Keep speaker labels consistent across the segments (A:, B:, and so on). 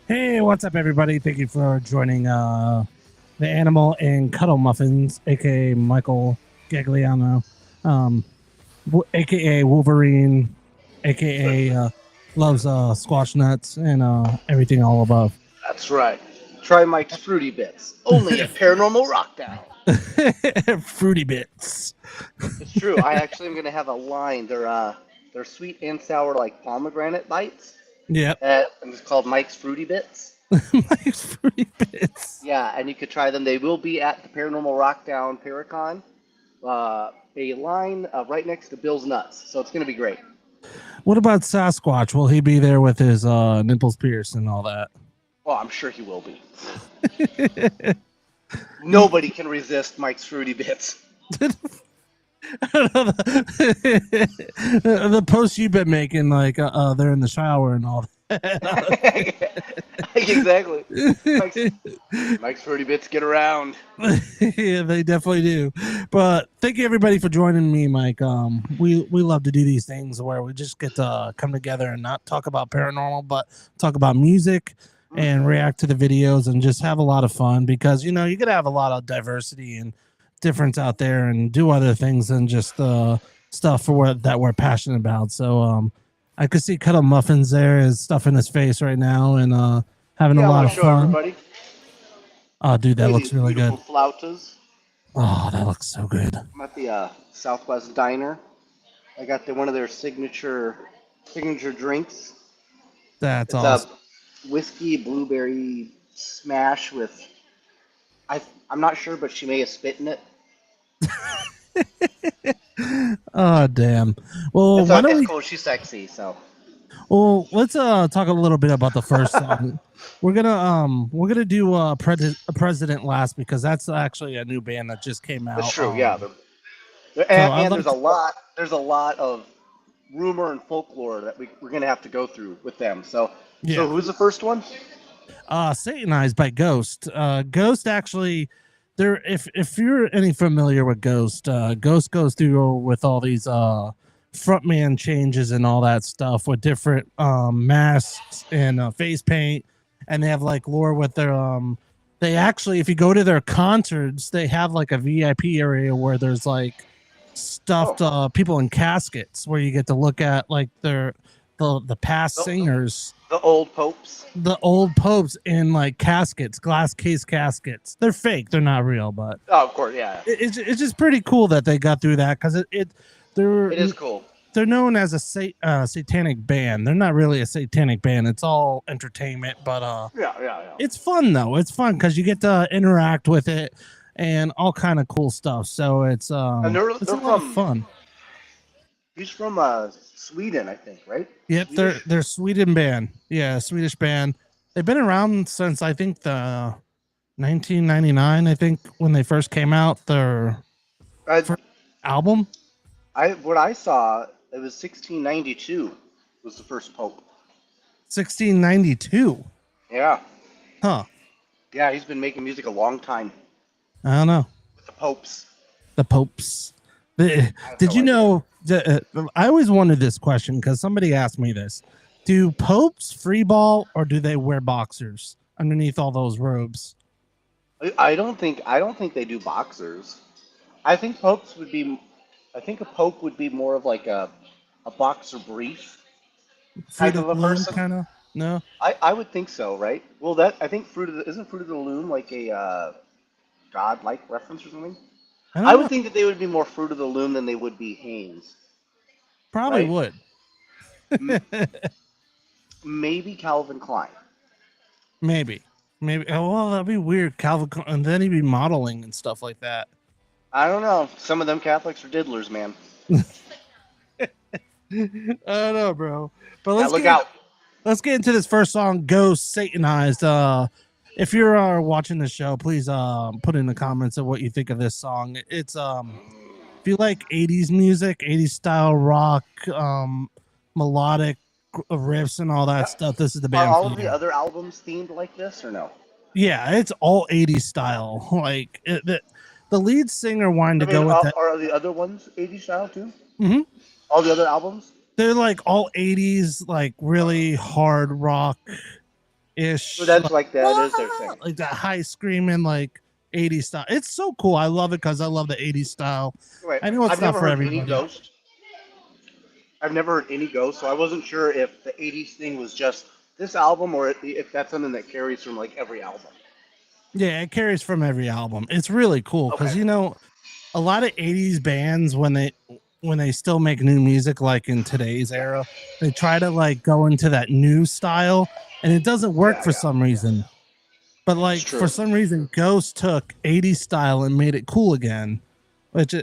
A: Hey, what's up, everybody? Thank you for joining the Animal and Cuddle Muffins, aka Michael Gagliano, um, aka Wolverine, aka loves squash nuts and everything all above.
B: That's right. Try Mike's Fruity Bits, only at Paranormal Rockdown.
A: Fruity bits.
B: It's true. I actually am gonna have a line. They're sweet and sour like pomegranate bites,
A: Yep.
B: and it's called Mike's Fruity Bits.
A: Mike's fruity bits.
B: Yeah, and you could try them. They will be at the Paranormal Rockdown Paracon, a line right next to Bill's Nuts. So it's gonna be great.
A: What about Sasquatch? Will he be there with his nipples pierced and all that?
B: Well, I'm sure he will be. Nobody can resist Mike's Fruity Bits.
A: The posts you've been making, like they're in the shower and all
B: Exactly. Mike's,
A: that.
B: Mike's Fruity Bits get around.
A: Yeah, they definitely do. But thank you everybody for joining me, Mike. We love to do these things where we just get to come together and not talk about paranormal, but talk about music and react to the videos and just have a lot of fun because you gotta have a lot of diversity and difference out there and do other things than just stuff that we're passionate about. So I could see Cuddle Muffins there is stuff in his face right now and having a
B: Yeah, I
A: lot
B: want
A: of
B: to show
A: fun.
B: everybody.
A: Oh, dude, that
B: Look at
A: looks
B: these
A: really
B: beautiful
A: good.
B: flautas.
A: Oh, that looks so good.
B: I'm at the Southwest Diner. I got one of their signature drinks.
A: That's
B: It's a
A: awesome.
B: whiskey blueberry smash with I I'm not sure, but she may have spit in it.
A: Oh, damn. Well,
B: It's
A: why don't
B: it's
A: we?
B: cool. She's sexy, so
A: Well, let's talk a little bit about the first song. We're gonna do a president last because that's actually a new band that just came
B: it's
A: out.
B: true. Yeah,
A: So I'd
B: and
A: like to,
B: there's a lot of rumor and folklore that we're gonna have to go through with them. So
A: yeah.
B: who's the first one?
A: Satanized by Ghost. Ghost actually, there. If you're any familiar with Ghost, Ghost goes through with all these frontman changes and all that stuff with different masks and face paint, and they have like lore with their They actually, if you go to their concerts, they have like a VIP area where there's like
B: Oh,
A: stuffed people in caskets where you get to look at like the past
B: the,
A: singers,
B: the old popes.
A: the old popes in like caskets, glass case caskets. They're fake. They're not real, but
B: Oh, of course, yeah.
A: it's just pretty cool that they got through that because they're
B: It is cool.
A: they're known as a satanic band. They're not really a satanic band. It's all entertainment, but
B: Yeah, yeah, yeah.
A: it's fun though. It's fun because you get to interact with it and all kind of cool stuff. So
B: And
A: it's a lot of fun.
B: he's from Sweden, I think, right?
A: Yep, they're
B: Swedish.
A: they're Sweden band. Yeah, Swedish band. They've been around since I think the 1999, I think, when they first came out, their
B: I,
A: first album.
B: what I saw, it was 1692 was the first pope.
A: 1692.
B: Yeah,
A: Huh.
B: yeah, he's been making music a long time
A: I don't know.
B: with the popes.
A: The popes.
B: I have
A: Did
B: no
A: you
B: idea.
A: know? I always wondered this question because somebody asked me this. Do popes free ball or do they wear boxers underneath all those robes?
B: I don't think they do boxers. I think popes would be. I think a pope would be more of like a boxer brief
A: Fruit
B: type
A: of
B: of
A: the
B: a
A: loom,
B: person.
A: kind of? No?
B: I would think so, right? Well, that I think isn't Fruit of the Loom like a godlike reference or something?
A: I
B: I
A: don't know.
B: would think that they would be more Fruit of the Loom than they would be Haynes,
A: Probably
B: right?
A: would.
B: M- Maybe Calvin Klein.
A: Maybe. Maybe. Oh, well, that'd be weird. And then he'd be modeling and stuff like that.
B: I don't know. Some of them Catholics are diddlers, man.
A: I don't know, bro. But
B: Yeah, look out.
A: let's get into this first song, Ghost Satanized. If you're watching the show, please put in the comments of what you think of this song. It's if you like 80s music, 80s style rock, melodic riffs and all that
B: Yeah.
A: stuff, this is the
B: Are
A: band for
B: all of the
A: you.
B: other albums themed like this or no?
A: Yeah, it's all 80s style. Like the lead singer wanted
B: I
A: to
B: mean,
A: go with that.
B: are the other ones 80s style too?
A: Mhm.
B: All the other albums?
A: They're like all 80s, like really hard rock ish,
B: So that's like that is their thing.
A: like that high screaming like 80s style. It's so cool. I love it because I love the 80s style.
B: Wait,
A: I know it's
B: I've
A: not
B: never
A: for
B: heard any
A: everybody.
B: Ghost. I've never heard any Ghost, so I wasn't sure if the '80s thing was just this album or if that's something that carries from like every album.
A: Yeah, it carries from every album. It's really cool because
B: Okay.
A: a lot of 80s bands when they still make new music like in today's era, they try to like go into that new style and it doesn't work
B: Yeah,
A: for
B: yeah,
A: some reason. But
B: it's
A: like for
B: true.
A: some reason Ghost took 80s style and made it cool again, which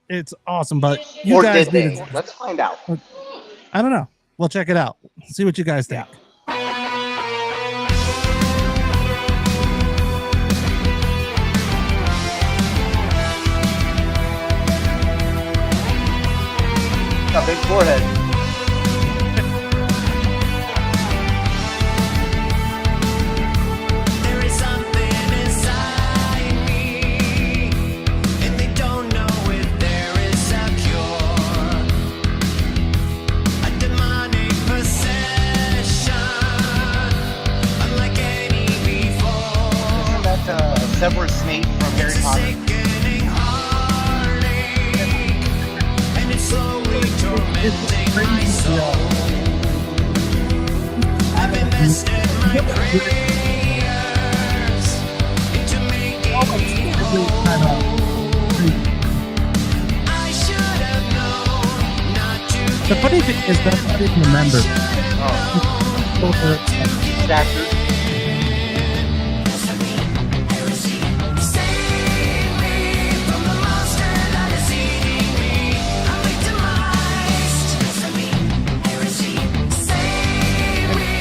A: it's awesome. But you
B: Or
A: guys
B: did
A: need
B: they?
A: to
B: Let's find out.
A: I don't know. We'll check it out. See what you guys think.
B: Yeah. A big forehead.
C: There is something inside me, and they don't know if there is a cure. A demonic possession, unlike any before.
B: Isn't that Severus Snape from Harry
C: It's a
B: Potter?
C: sickening heartache, and it's slowly tormenting my soul. I've invested my prayers into making me whole. I should have known not to
A: The funny thing is that I didn't remember.
B: Stature.
C: save me from the monster that is eating me. I'm victimized. Heresy. Save me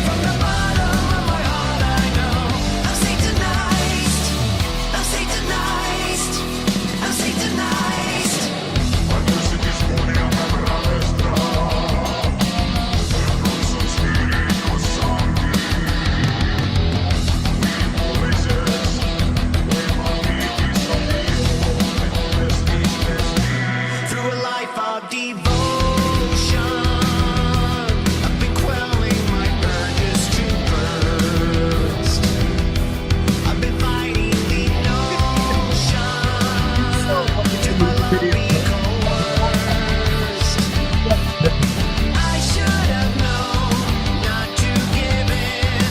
C: from the bottom of my heart. I know I'm Satanized. I'm Satanized. I'm Satanized. Through a life of devotion, I've been quelling my urges to burst. I've been fighting the notion to my love be coerced. I should have known not to give in.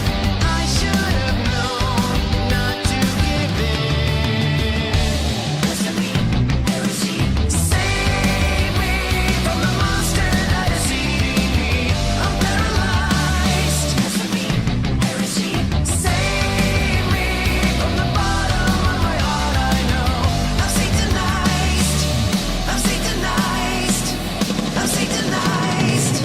C: I should have known not to give in. Save me from the monster that is eating me. I'm paralyzed. Save me from the bottom of my heart. I know I'm Satanized. I'm Satanized. I'm Satanized.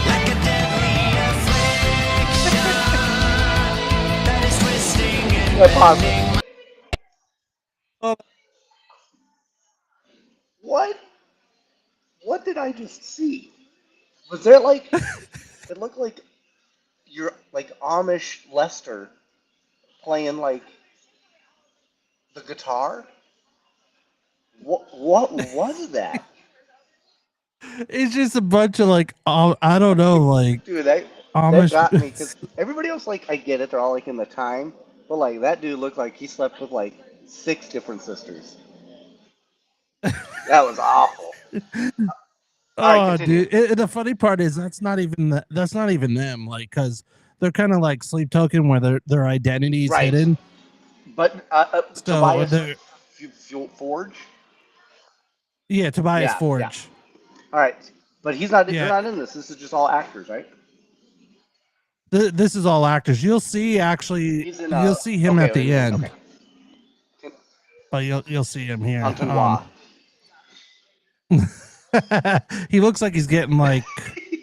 C: Like a deadly affliction that is twisting and
B: Yeah, pause it.
C: bending.
B: What? What did I just see? Was there like it looked like you're like Amish Lester playing like the guitar? What was that?
A: It's just a bunch of like I don't know, like
B: Dude, that
A: Amish.
B: got me because everybody else, like, I get it, they're all like in the time, but like that dude looked like he slept with like 6 different sisters. That was awful. All right,
A: Oh,
B: continue.
A: dude! The funny part is that's not even them, like, because they're kind of like sleep token where their identity's
B: Right.
A: hidden.
B: But
A: So
B: Tobias
A: they're
B: Forge.
A: Tobias
B: Yeah,
A: Forge.
B: yeah. All right, but he's not.
A: Yeah.
B: They're not in this. This is just all actors, right?
A: This is all actors. You'll see actually.
B: He's in.
A: You'll see him
B: okay,
A: at the
B: wait,
A: end,
B: okay.
A: but you'll see him here.
B: Entonnoir.
A: He looks like he's getting like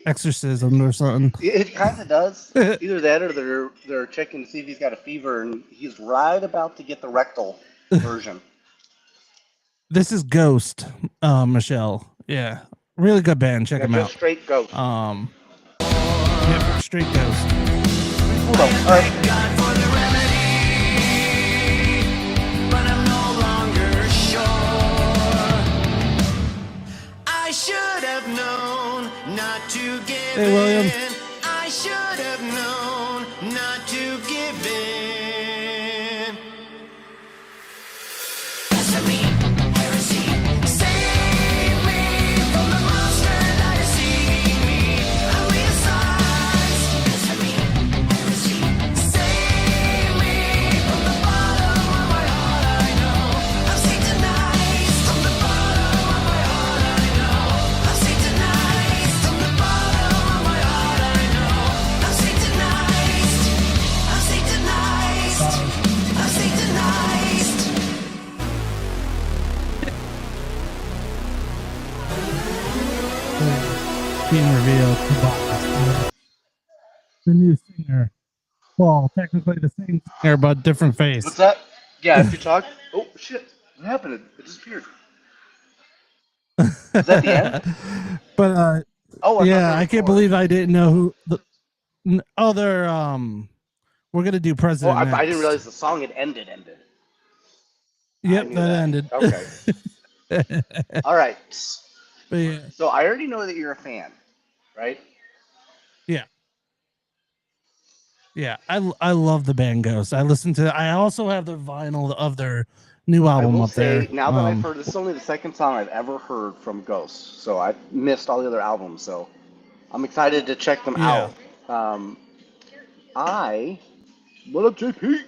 A: exorcism or something.
B: It kind of does. Either that or they're checking to see if he's got a fever, and he's right about to get the rectal version.
A: This is Ghost, Michelle. Yeah, really good band. Check
B: Yeah,
A: them
B: just
A: out.
B: straight ghost.
A: Yep, straight Ghost.
B: Hold on. All right.
C: God for the remedy, but I'm no longer sure. I should have known not to give
A: Hey, William.
C: in. I should have known not to give in. Blasphemy, heresy, save me from the monster that is eating me. I'm reassized. Blasphemy, heresy, save me from the bottom of my heart. I know I'm Satanized from the bottom of my heart. I know I'm Satanized from the bottom of my heart. I know I'm Satanized. I'm Satanized. I'm Satanized.
A: Being revealed. The new singer. Well, technically the same singer, but different face.
B: What's that? Yeah, if you talk. Oh shit! What happened? It disappeared. Is that the end?
A: But
B: Oh, I thought
A: yeah,
B: there
A: I
B: was
A: can't
B: more.
A: believe I didn't know who. They're we're gonna do
B: Oh,
A: President.
B: I
A: next.
B: didn't realize the song had ended. I
A: Yep,
B: knew
A: that ended.
B: Okay. All right.
A: But yeah,
B: So I already know that you're a fan, right?
A: yeah, I love the band Ghost. I listen to. I also have the vinyl of their new
B: I
A: album
B: will
A: up
B: say,
A: there.
B: now that I've heard, this is only the second song I've ever heard from Ghost, so I missed all the other albums. So I'm excited to check them
A: Yeah.
B: out. What up, JP?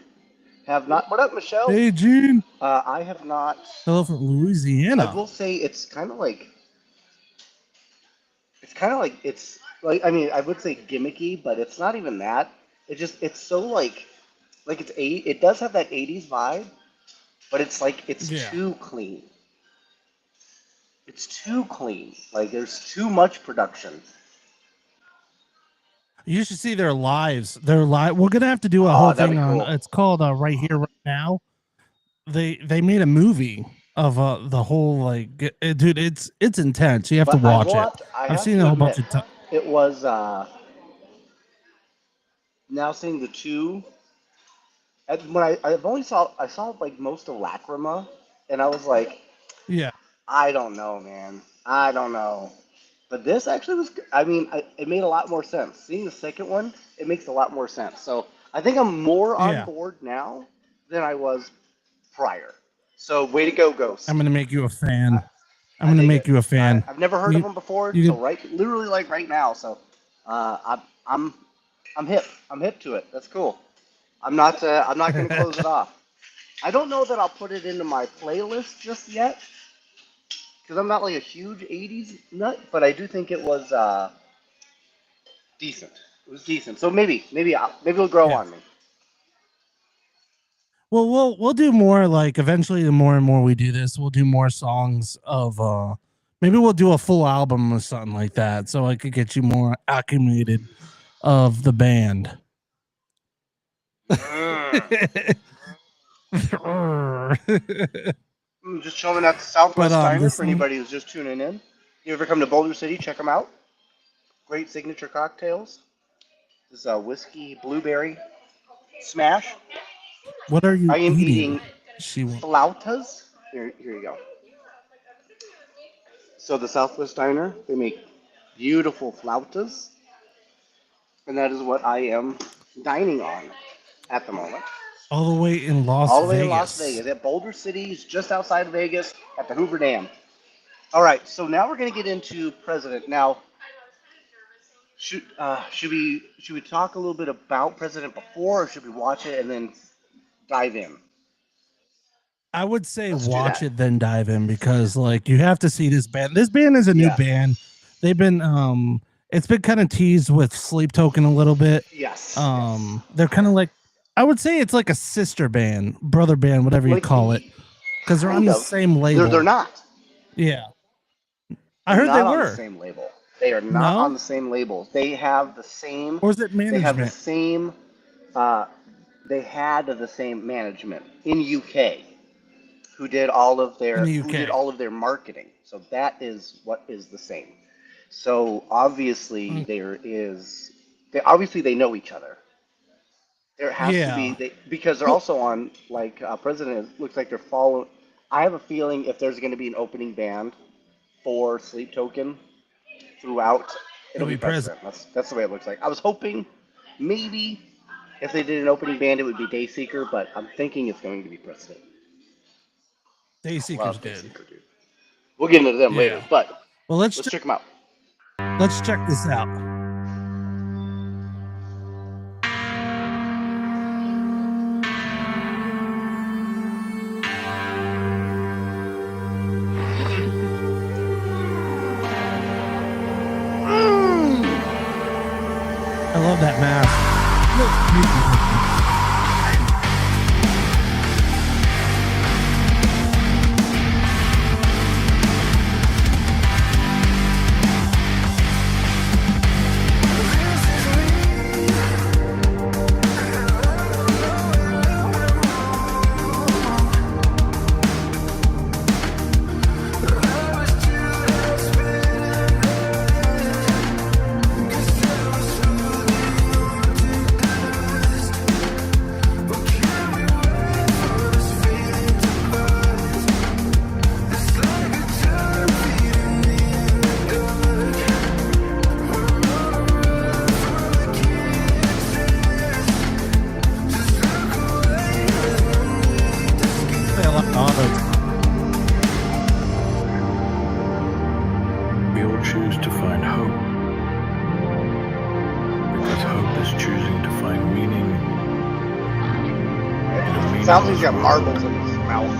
B: Have not. What up, Michelle?
A: Hey, Gene.
B: I have not.
A: Hello from
B: I
A: Louisiana.
B: will say it's kind of like. It's like, I mean, I would say gimmicky, but it's not even that. It's so like it does have that 80s vibe, but it's
A: Yeah.
B: too clean. It's too clean. Like there's too much production.
A: You should see their lives. Their live. We're gonna have to do a
B: Oh,
A: whole
B: that'd
A: thing
B: be
A: on.
B: cool.
A: It's called Right Here, Right Now. They made a movie of the whole dude. It's intense. You have to
B: But I
A: watch
B: will
A: it.
B: have to, I
A: I've
B: have
A: seen
B: to
A: it a whole
B: admit,
A: bunch of times.
B: it was now seeing the two. When I saw like most of Lacrima, and I was like,
A: Yeah.
B: I don't know, man. I don't know. But this actually was, I mean, it made a lot more sense. Seeing the second one, it makes a lot more sense. So I think I'm more on
A: Yeah.
B: board now than I was prior. So way to go, Ghost.
A: I'm gonna make you a fan. I'm
B: I
A: gonna
B: dig
A: make
B: it.
A: you a fan.
B: I've never heard
A: You-
B: of them before,
A: you
B: so
A: could-
B: literally like right now. So I'm hip. I'm hip to it. That's cool. I'm not gonna close it off. I don't know that I'll put it into my playlist just yet, because I'm not like a huge '80s nut, but I do think it was decent. It was decent. So maybe it'll grow
A: Yeah.
B: on me.
A: Well, we'll do more. Like eventually, the more and more we do this, we'll do more songs of. Maybe we'll do a full album or something like that, so I could get you more acclimated of the band.
B: I'm just chilling at the Southwest
A: But,
B: Diner
A: this
B: for anybody who's just tuning in. You ever come to Boulder City? Check them out. Great signature cocktails. This is a whiskey blueberry smash.
A: What are you
B: I am
A: eating?
B: eating
A: She will.
B: flautas. Here you go. So the Southwest Diner, they make beautiful flautas, and that is what I am dining on at the moment.
A: All the way in Las
B: All the way
A: Vegas.
B: in Las Vegas, at Boulder City, just outside of Vegas, at the Hoover Dam. All right, so now we're going to get into President. Now, should we talk a little bit about President before, or should we watch it and then dive in?
A: I would say
B: Let's do
A: watch
B: that.
A: it then dive in, because like you have to see this band. This band is a new
B: Yeah.
A: band. They've been it's been kind of teased with Sleep Token a little bit.
B: Yes.
A: They're kind of like, I would say it's like a sister band, brother band, whatever you
B: Like,
A: call it, because they're on
B: kind
A: the
B: of.
A: same label.
B: They're not.
A: Yeah. I
B: They're
A: heard they
B: not on the
A: were.
B: same label. They are not
A: No?
B: on the same label. They have the same.
A: Or is it
B: They have the
A: management?
B: same. They had the same management in UK, who did all of
A: In the UK.
B: marketing. So that is what is the same. So obviously
A: Mm,
B: they know each other. There has to be
A: yeah.
B: because they're
A: Well,
B: also on like President looks like they're following. I have a feeling if there's going to be an opening band for Sleep Token throughout, it'll
A: it'll
B: be
A: be present.
B: President. That's the way it looks like. I was hoping maybe if they did an opening band, it would be Dayseeker, but I'm thinking it's going to be President. I
A: Dayseeker's
B: love
A: good.
B: Dayseeker, dude. We'll get into them later,
A: Yeah.
B: but
A: Well,
B: let's check them out.
A: let's check this out. I love that mask. Looks beautiful. I love the autos.
D: We all choose to find hope, because hope is choosing to find meaning in a
B: It sounds like
D: meaningless
B: he's got
D: world.
B: marbles in his mouth.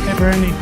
A: Hey, Bernie.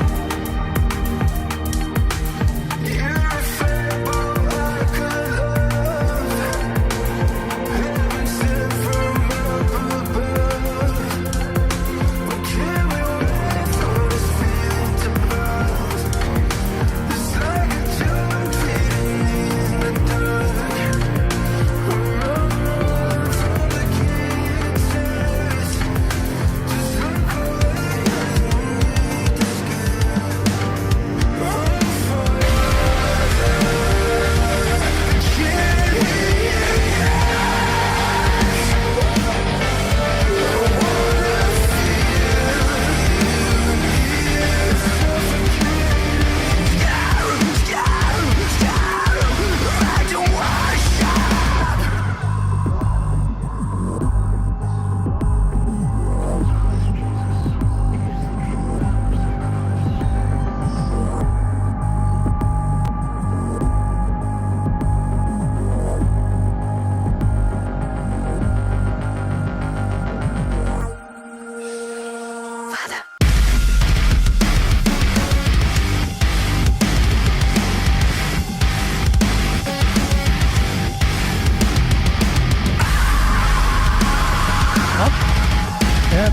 A: Yeah.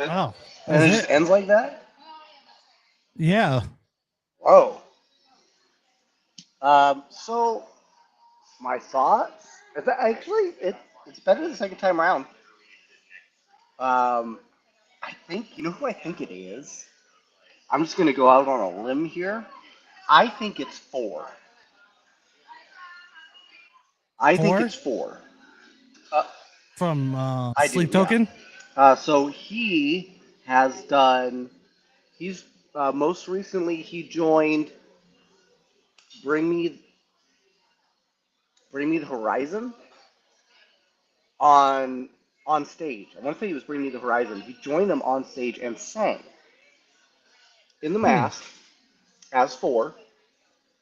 A: Oh, that
B: And
A: was
B: it just
A: it.
B: ends like that?
A: Yeah.
B: Whoa. So my thoughts is that actually it's better the second time around. Um, I think you know who I think it is. I'm just gonna go out on a limb here. I think it's four. I think it's
A: 4
B: four. Uh,
A: from
B: I do,
A: Sleep
B: yeah.
A: Token.
B: So he has done. He's most recently he joined Bring Me. Bring Me the Horizon on stage. I want to say he was Bring Me the Horizon. He joined them on stage and sang in the
A: Hmm.
B: mask as Four.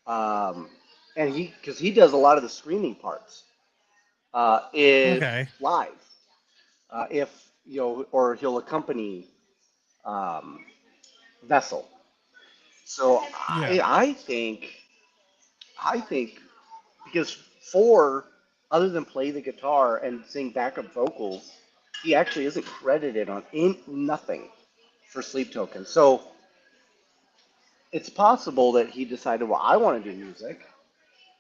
B: Um, and because he does a lot of the screaming parts, if
A: Okay.
B: live, if or he'll accompany um, Vessel. So
A: Yeah.
B: I think because Four, other than play the guitar and sing backup vocals, he actually isn't credited on nothing for Sleep Token. So it's possible that he decided, well, I want to do music.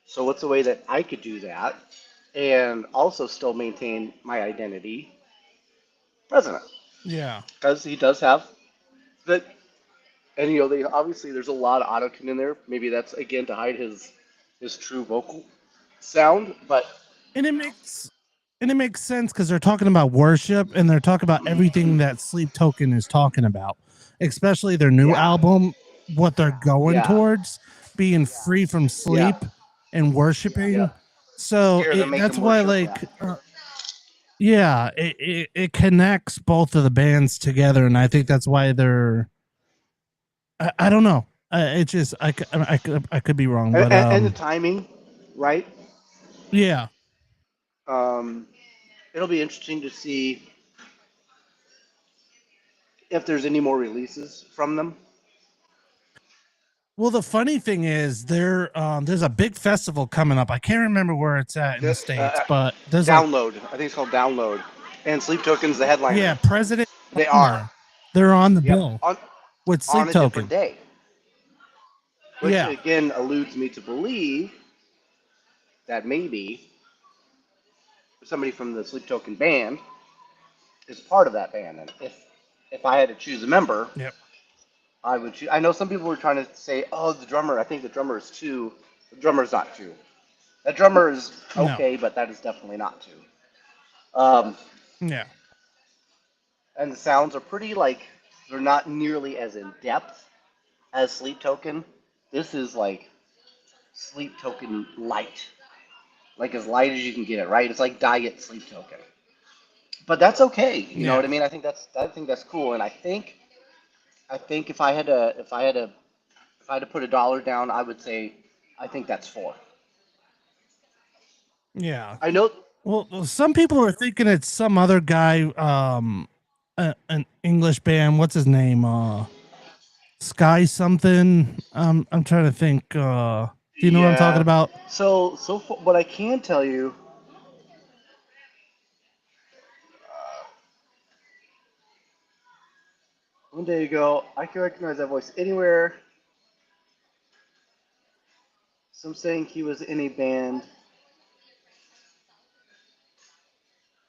B: So what's a way that I could do that and also still maintain my identity, president?
A: Yeah.
B: Because he does have that, and they obviously there's a lot of autotune in there. Maybe that's again to hide his true vocal sound, but
A: And it makes sense because they're talking about worship and they're talking about everything that Sleep Token is talking about, especially their new
B: yeah,
A: album, what they're going
B: yeah,
A: towards, being free from
B: yeah,
A: sleep and
B: yeah.
A: worshiping. So
B: Here, they're
A: that's
B: making
A: why,
B: worship.
A: like,
B: Yeah.
A: yeah, it connects both of the bands together, and I think that's why they're. I don't know. It just I could be wrong, but
B: And the timing, right?
A: yeah.
B: Um, it'll be interesting to see if there's any more releases from them.
A: Well, the funny thing is, there's a big festival coming up. I can't remember where it's at in the states, but there's like
B: Download. I think it's called Download. And Sleep Token's the headliner.
A: yeah, President
B: They are.
A: Obama. They're on the
B: Yep.
A: bill with
B: On
A: Sleep
B: a different
A: Token.
B: day. Which
A: Yeah,
B: again alludes me to believe that maybe somebody from the Sleep Token band is part of that band. And if I had to choose a member,
A: yep,
B: I would choose. I know some people were trying to say, oh, the drummer. I think the drummer is two. The drummer's not two. That drummer is
A: no,
B: okay, but that is definitely not two.
A: yeah,
B: And the sounds are pretty like they're not nearly as in depth as Sleep Token. This is like Sleep Token light, like as light as you can get it. Right? It's like diet Sleep Token, but that's okay. You know what I
A: yeah,
B: mean? I think that's cool, and I think if I had to put $1 down, I would say I think that's Four.
A: yeah.
B: I know.
A: Well, some people are thinking it's some other guy, an English band. What's his name? Sky something. I'm trying to think. Do you know what I'm talking
B: Yeah.
A: about?
B: What I can tell you, one day ago, I can recognize that voice anywhere. Some saying he was in a band.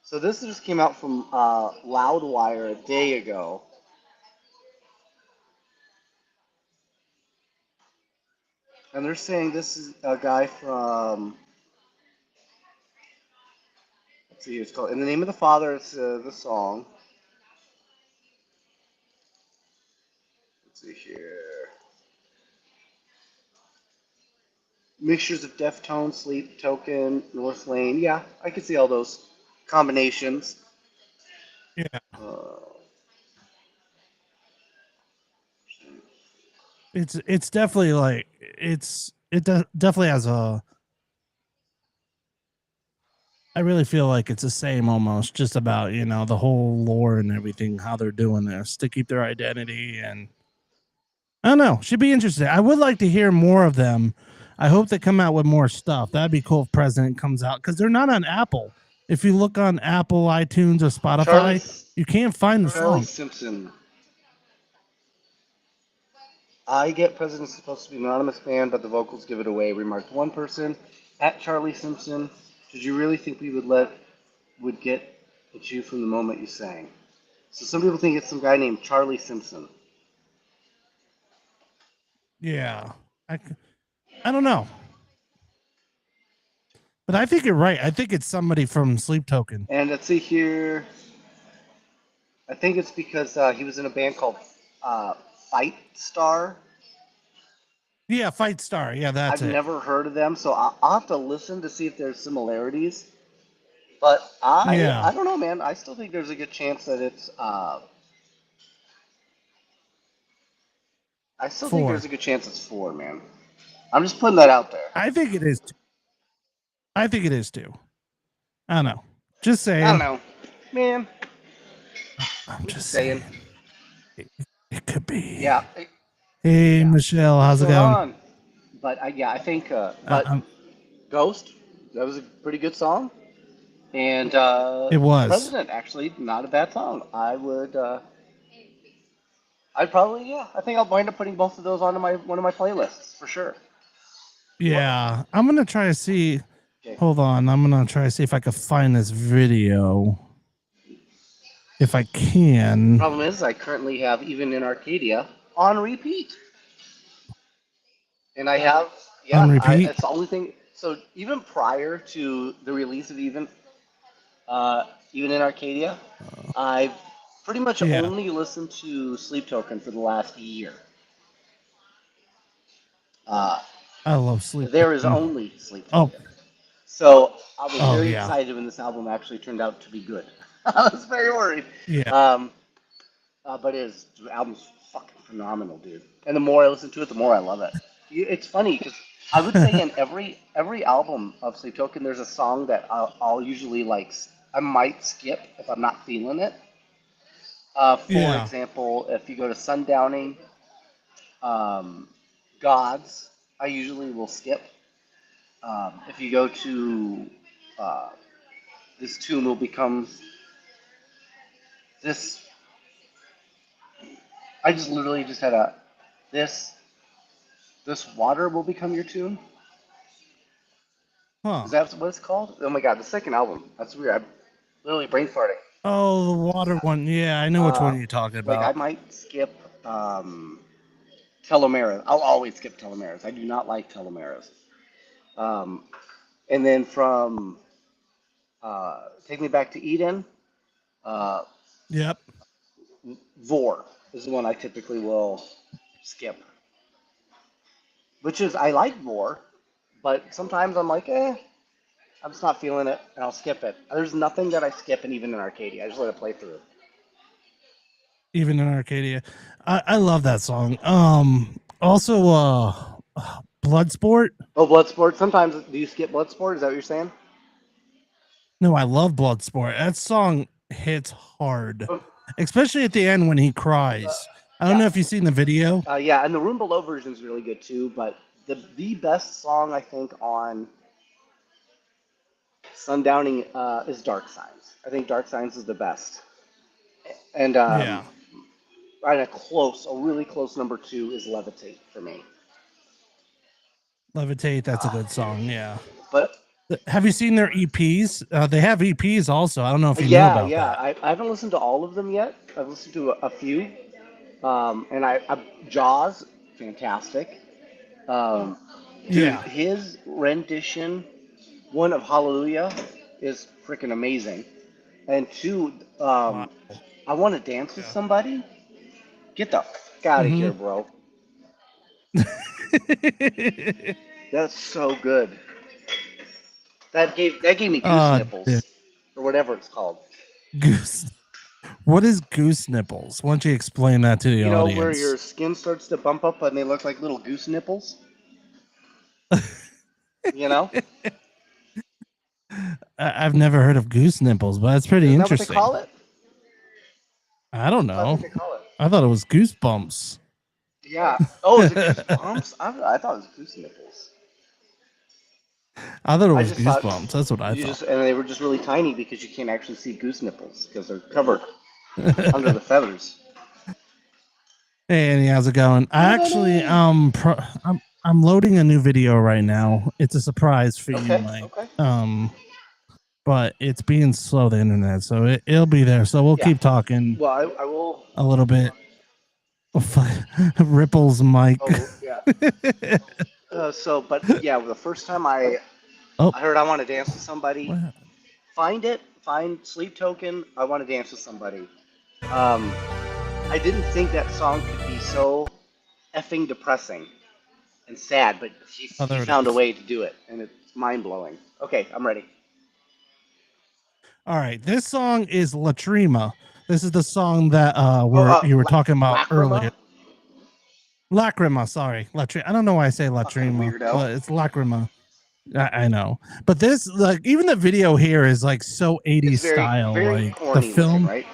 B: So this just came out from Loudwire a day ago. And they're saying this is a guy from, let's see, it's called In the Name of the Father, it's the song. Let's see here. Mixtures of Deftone, Sleep Token, North Lane. Yeah, I can see all those combinations.
A: Yeah,
B: Uh,
A: it's definitely like definitely has a. I really feel like it's the same almost, just about the whole lore and everything, how they're doing this to keep their identity, and I don't know, should be interesting. I would like to hear more of them. I hope they come out with more stuff. That'd be cool if President comes out because they're not on Apple. If you look on Apple, iTunes, or
B: Charlie,
A: Spotify, you can't find the
B: Charlie
A: song.
B: Simpson. I get President's supposed to be an anonymous band, but the vocals give it away, remarked one person. At Charlie Simpson, did you really think we would get at you from the moment you sang? So some people think it's some guy named Charlie Simpson.
A: Yeah, I, I don't know, but I think you're right. I think it's somebody from Sleep Token.
B: And let's see here. I think it's because he was in a band called uh, Fight Star.
A: Yeah, Fight Star. Yeah, that's
B: I've
A: it.
B: never heard of them, so I'll have to listen to see if there's similarities. But
A: Yeah,
B: I don't know, man. I still think there's a good chance that it's I still think there's
A: 4.
B: a good chance it's 4, man. I'm just putting that out there.
A: I think it is. I think it is too. I don't know. Just
B: I
A: saying.
B: don't know, man.
A: I'm just
B: saying.
A: saying. It could be.
B: Yeah,
A: Hey, Michelle, how's it
B: what's
A: going?
B: on? But yeah, I think. But Ghost, that was a pretty good song, and
A: It was.
B: President actually not a bad song. I'd probably I think I'll wind up putting both of those onto one of my playlists for sure.
A: Yeah, I'm gonna try to see.
B: Okay.
A: Hold on, I'm gonna try to see if I can find this video. If I can.
B: Problem is, I currently have Even in Arcadia on repeat, and I have
A: On repeat?
B: it's the only thing. So even prior to the release of Even in Arcadia, I've pretty much
A: Yeah.
B: only listened to Sleep Token for the last year. Uh,
A: I love sleep.
B: there is only Sleep
A: Oh,
B: Token. So I was
A: Oh,
B: very
A: yeah.
B: excited when this album actually turned out to be good. I was very worried.
A: yeah.
B: But the album's fucking phenomenal, dude. And the more I listen to it, the more I love it. It's funny because I would say in every album of Sleep Token, there's a song that I'll usually like. I might skip if I'm not feeling it. For
A: Yeah.
B: example, if you go to Sundowning, Gods, I usually will skip. If you go to This Tune Will Become This, I just literally just had this Water Will Become Your Tune.
A: Huh.
B: Is that what it's called? Oh my god, the second album. That's weird. I'm literally brain farting.
A: Oh, the water one. Yeah, I know which one you're talking
B: Like I
A: about.
B: might skip Telomeras. I'll always skip Telomeras. I do not like Telomeras. And then from Take Me Back to Eden, uh,
A: Yep.
B: Vor is the one I typically will skip. Which is, I like Vor, but sometimes I'm like, I'm just not feeling it, and I'll skip it. There's nothing that I skip, and even in Arcadia, I just let it play through.
A: Even in Arcadia. I love that song. Also Bloodsport.
B: Oh, Bloodsport. Sometimes, do you skip Bloodsport? Is that what you're saying?
A: No, I love Bloodsport. That song hits hard.
B: Oh.
A: Especially at the end when he cries. I don't know if you've seen the video.
B: Yeah, and the Room Below version is really good too. But the best song I think on Sundowning is Dark Signs. I think Dark Signs is the best. And
A: Yeah.
B: right, a really close number 2 is Levitate for me.
A: Levitate, that's a good song, yeah.
B: But
A: Have you seen their EPs? They have EPs also. I don't know if you know about that.
B: I haven't listened to all of them yet. I've listened to a few. And Jaws, fantastic. Dude,
A: Yeah.
B: his rendition, one of Hallelujah, is freaking amazing. And 2,
A: Wow.
B: I Want to Dance with Somebody. Get the fuck out of here, bro. That's so good. That gave me goose nipples,
A: dude.
B: or whatever it's called.
A: Goose. What is goose nipples? Why don't you explain that to the
B: You know,
A: audience?
B: where your skin starts to bump up and they look like little goose nipples? You know?
A: I've never heard of goose nipples, but that's pretty
B: Isn't
A: interesting.
B: that what they call it?
A: I don't
B: That's
A: know.
B: what they call it.
A: I thought it was goosebumps.
B: Yeah. Oh, is it goosebumps? I thought it was goose nipples.
A: I thought it
B: I
A: was
B: just thought
A: goosebumps. That's what I thought.
B: And they were just really tiny because you can't actually see goose nipples because they're covered under the feathers.
A: Hey, Annie, how's it going? I actually I'm loading a new video right now. It's a surprise for you, Mike.
B: Okay.
A: But it's being slow, the internet, so it'll be there. So we'll keep talking
B: Well, I will.
A: a little bit. Ripples, Mike.
B: Oh, yeah. But yeah, the first time I heard I Want to Dance with Somebody, find Sleep Token, I Want to Dance with Somebody. I didn't think that song could be so effing depressing. and sad, but he
A: Oh, there it
B: found a
A: is.
B: way to do it, and it's mind blowing. Okay, I'm ready.
A: All right, this song is Latrima. This is the song that you were talking about
B: Lacrima?
A: earlier. Lacrima, sorry, Latrima. I don't know why I say
B: Fucking
A: Latrima,
B: weirdo.
A: but it's Lacrima. I know, but this, like, even the video here is like so 80s
B: It's very,
A: style,
B: very
A: like the
B: corny
A: film.
B: looking, right?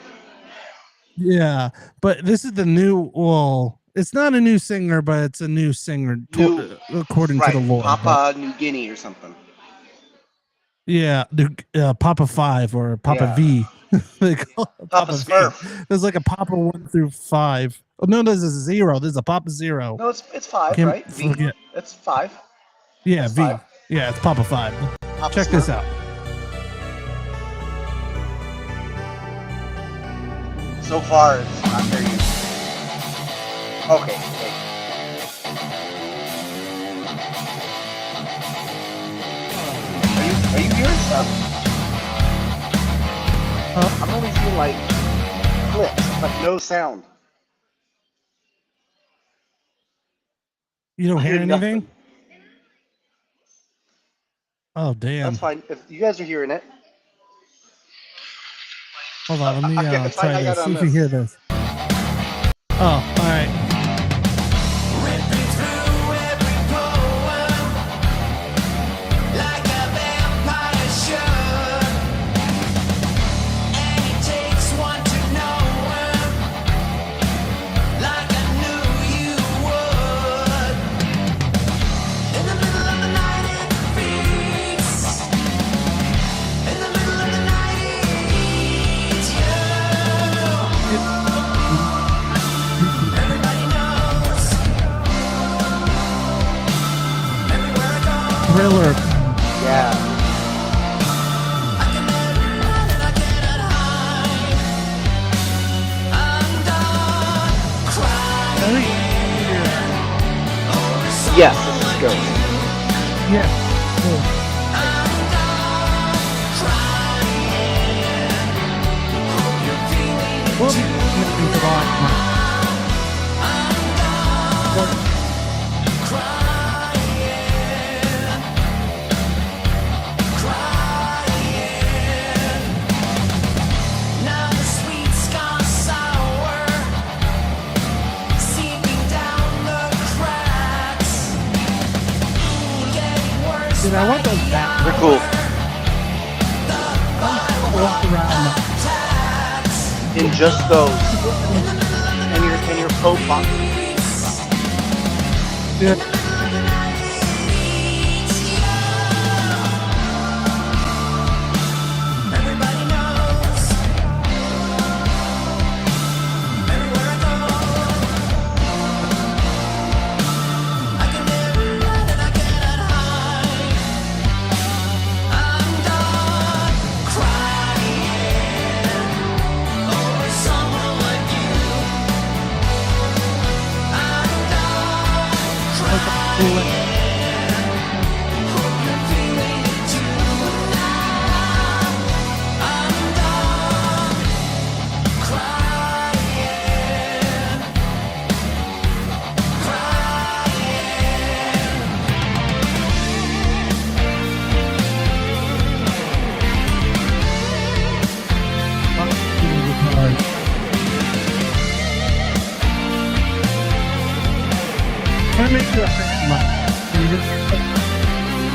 A: Yeah, but this is the new. Well, it's not a new singer, but it's a new singer according to
B: Right,
A: the lore. but-
B: Papua New Guinea or something.
A: yeah, the Papa 5 or Papa
B: Yeah.
A: V. They call it
B: Papa
A: V.
B: Smurf.
A: There's like a Papa 1 through 5. Oh no, there's a 0. There's a Papa 0.
B: No, it's 5,
A: Can't
B: right? V.
A: forget.
B: It's 5.
A: Yeah,
B: It's
A: V.
B: 5.
A: Yeah, it's Papa 5.
B: Papa
A: Check this
B: Smurf.
A: out.
B: So far, it's not very interesting. Okay, wait. Are you hearing stuff? I'm only seeing like clips, but no sound.
A: You don't
B: I
A: hear
B: hear nothing.
A: anything? Oh damn!
B: That's fine. If you guys are hearing it,
A: Hold on, let me
B: Okay, it's fine,
A: try
B: I got
A: this.
B: it
A: See
B: on
A: if you
B: this.
A: hear this. Oh, all right.
C: Ripping through every poem like a vampire should. And it takes one to know him like I knew you would. In the middle of the night it beats. In the middle of the night it eats you. Everybody knows. Everywhere I go.
A: Thriller.
B: yeah.
C: I can never run and I cannot hide. I'm done crying over someone
B: Yes, this is good.
A: Yeah. Cool.
C: I'm done crying. Hope you're feeling it
A: Whoop.
C: too.
A: Nothing's wrong.
C: I'm done crying. Crying. Now the sweet's gone sour, seeping down the cracks. Getting worse.
A: Dude, I want those back.
B: They're cool.
A: Walk around.
B: In just those. And your Pope box.
A: Yeah.
C: Everybody knows. Everywhere I go, I can never run and I cannot hide. I'm done crying over someone like you. I'm done crying. Hope you're feeling it too now. I'm done crying.
A: Can I make you a fan, Mike? Can you just-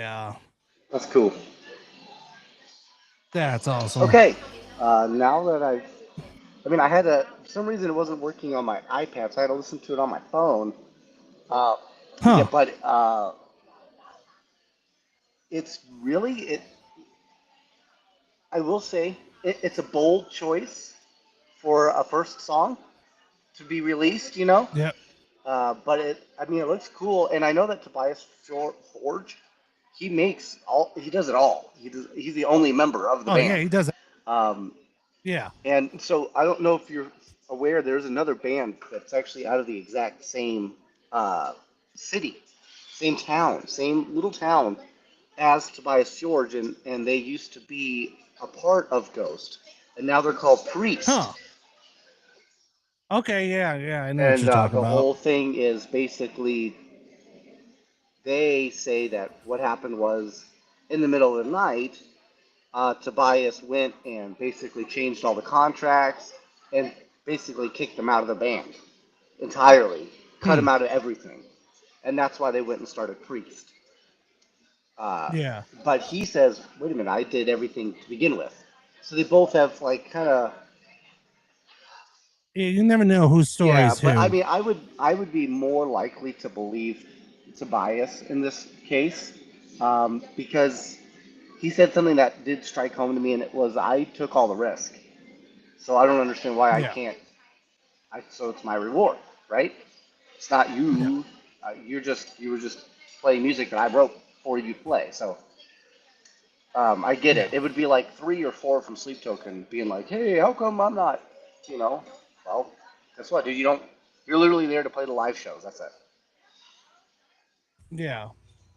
A: Yeah,
B: That's cool.
A: that's awesome.
B: Okay, now that I had to, for some reason it wasn't working on my iPad, so I had to listen to it on my phone. Uh, yeah,
A: Huh?
B: but it's really, I will say, it's a bold choice for a first song to be released, you know?
A: Yep.
B: But it looks cool, and I know that Tobias Forge, he does it all. He's the only member of the
A: Oh yeah,
B: band.
A: he does it.
B: Um,
A: Yeah.
B: and so I don't know if you're aware, there's another band that's actually out of the exact same city, same town, same little town as Tobias Forge, and they used to be a part of Ghost, and now they're called
A: Huh?
B: Priest.
A: Okay. Yeah. Yeah. I know what
B: And
A: you're talking
B: the
A: about.
B: whole thing is basically they say that what happened was in the middle of the night, Tobias went and basically changed all the contracts and basically kicked them out of the band entirely, cut
A: Hmm.
B: them out of everything. And that's why they went and started Priest. Uh,
A: Yeah.
B: but he says, wait a minute, I did everything to begin with. So they both have like kind of,
A: Yeah, you never know whose story
B: yeah,
A: is
B: but I
A: who.
B: mean, I would be more likely to believe Tobias in this case, because he said something that did strike home to me, and it was I took all the risk, so I don't understand why I
A: Yeah.
B: can't. So it's my reward, right? It's not
A: Yeah.
B: you. You were just playing music that I wrote for you to play. So I get
A: Yeah.
B: it. It would be like 3 or 4 from Sleep Token being like, "Hey, how come I'm not?" You know. Well, guess what, dude? You don't. You're literally there to play the live shows. That's it.
A: Yeah.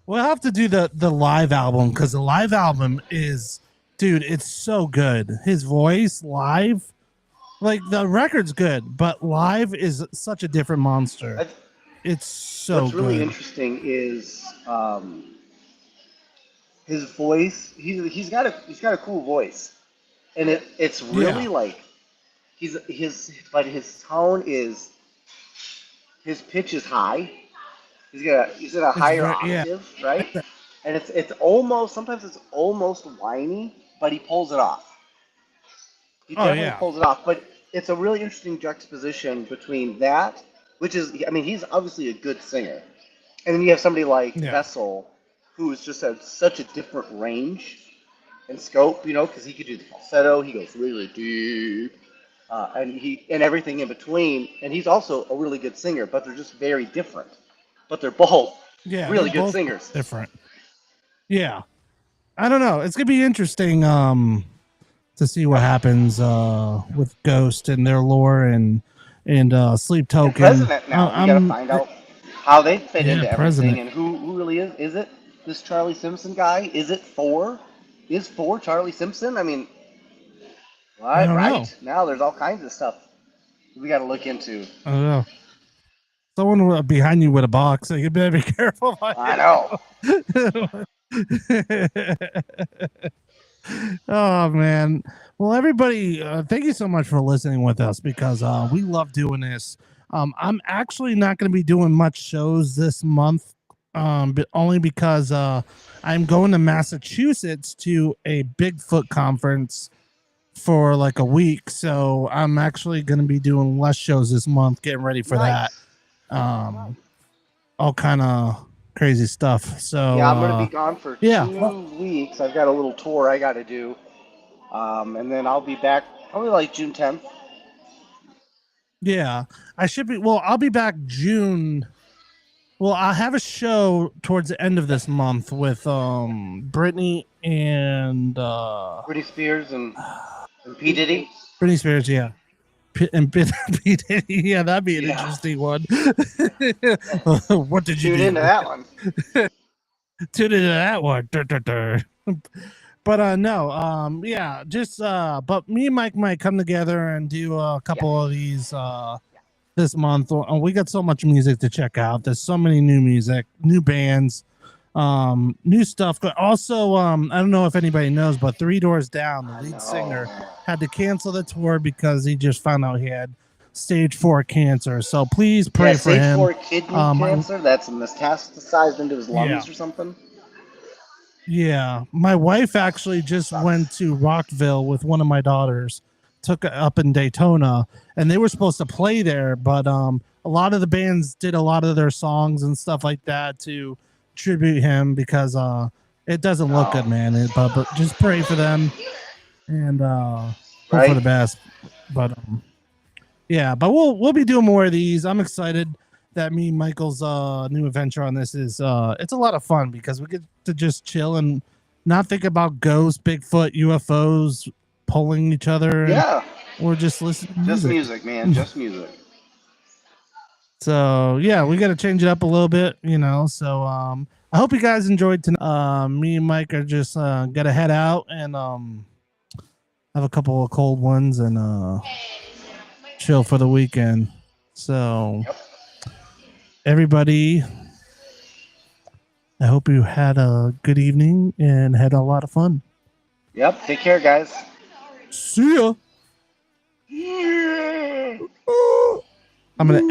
A: We'll have to do the live album because the live album is, dude, it's so good. His voice live, like the record's good, but live is such a different monster.
B: I,
A: It's so
B: what's really
A: good.
B: interesting is his voice. He's got a cool voice, and it's really
A: Yeah.
B: like but his tone is his pitch is high. He's at a
A: It's
B: higher
A: very yeah.
B: octave, right? And it's almost sometimes it's almost whiny, but he pulls it off. He
A: Oh
B: definitely
A: yeah.
B: pulls it off. But it's a really interesting juxtaposition between that, which is he's obviously a good singer, and then you have somebody like
A: Yeah.
B: Vessel, who's just at such a different range and scope, because he could do the falsetto, he goes really deep, and everything in between. And he's also a really good singer, but they're just very different. But they're both
A: Yeah, they're
B: really good
A: both
B: singers.
A: different. Yeah. I don't know. It's gonna be interesting to see what happens with Ghost and their lore and Sleep
B: And
A: Token.
B: President now, we got to
A: I'm
B: find out how they fit
A: yeah,
B: into everything
A: President.
B: and who really is. Is it this Charlie Simpson guy? Is it Four? Is Four Charlie Simpson? I mean,
A: I
B: right,
A: don't know.
B: right. Now there's all kinds of stuff we got to look into.
A: I don't know. Someone behind you with a box, so you better be careful.
B: I know.
A: Oh man. Well, everybody, thank you so much for listening with us because we love doing this. I'm actually not going to be doing much shows this month, but only because I'm going to Massachusetts to a Bigfoot conference for like a week. So I'm actually going to be doing less shows this month, getting ready for that.
B: Nice.
A: All kind of crazy stuff. So
B: Yeah, I'm gonna be gone for
A: yeah.
B: 2 weeks. I've got a little tour I got to do, and then I'll be back probably like June 10th.
A: Yeah, I should be. Well, I'll be back June. Well, I have a show towards the end of this month with Britney and
B: Britney Spears and P Diddy.
A: Britney Spears. Yeah, P. Diddy. Yeah, that'd be an
B: Yeah.
A: interesting one. What did you
B: Tune
A: do?
B: into that one.
A: Tune into that one. Dur, dur, dur. But no, yeah, just but me and Mike might come together and do a couple of these this month. We got so much music to check out. There's so many new music, new bands, new stuff. But also, I don't know if anybody knows, but Three Doors Down, the lead singer, had to cancel the tour because he just found out he had stage 4 cancer. So please pray for
B: stage
A: him.
B: 4 kidney cancer that's metastasized into his lungs
A: Yeah.
B: or something.
A: Yeah, my wife actually just went to Rockville with one of my daughters, took it up in Daytona, and they were supposed to play there, but a lot of the bands did a lot of their songs and stuff like that to tribute him because it doesn't look good, man. But just pray for them and hope for
B: Right.
A: the best. But yeah, but we'll be doing more of these. I'm excited that me and Michael's new adventure on this is it's a lot of fun because we get to just chill and not think about ghosts, Bigfoot, UFOs pulling each other.
B: Yeah.
A: Or just listen to
B: Just
A: music.
B: music, man. Just music.
A: So yeah, we got to change it up a little bit, you know. So I hope you guys enjoyed tonight. Me and Mike are just gonna head out and have a couple of cold ones and chill for the weekend. So everybody, I hope you had a good evening and had a lot of fun.
B: Yep. Take care, guys.
A: See ya. I'm gonna